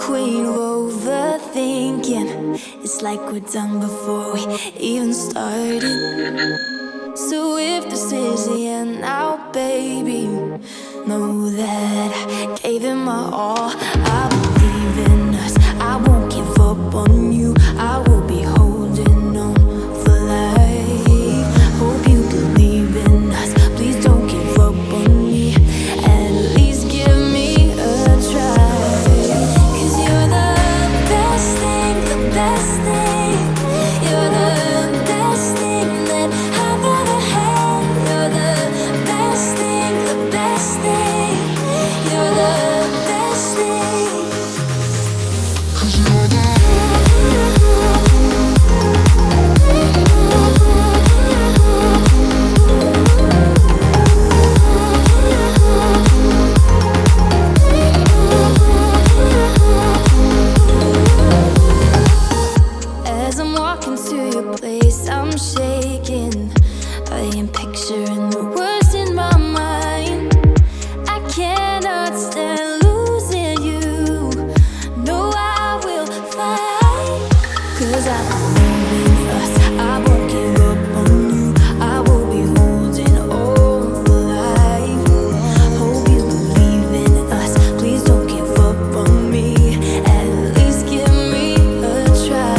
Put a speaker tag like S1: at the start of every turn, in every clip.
S1: queen of overthinking. It's like we're done before we even started. So if this is the end now, baby, know that I gave it my all. I believe in us, I won't give up on you. I will be holding on for life. Hope you believe in us, please don't give up on me. At least give me a try. 'Cause you're the best thing, the best thing. You're the best thing that I've ever had. You're the best thing, the best thing. You're the best thing. 'Cause you're the As I'm walking to your place, I'm shaking. I am picturing the worst in my mind. I cannot stand losing you. No, I will fight. 'Cause I believe in us, I won't give up on you. I will be holding on for life. Hope you believe in us, please don't give up on me. At least give me a try.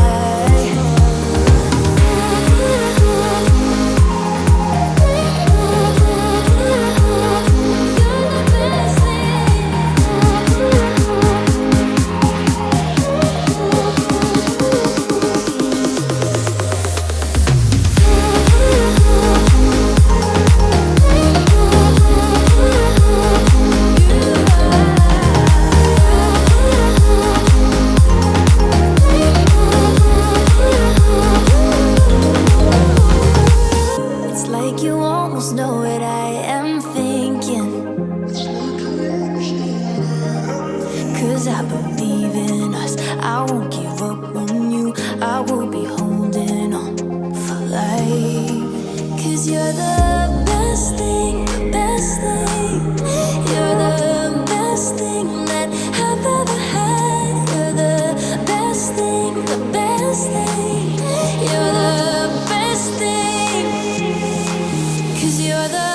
S1: 'Cause I believe in us, I won't give up on you. I will be holding on for life. 'Cause you're the best thing, the best thing. You're the best thing that I've ever had. You're the best thing, the best thing. You're the best thing. 'Cause you're the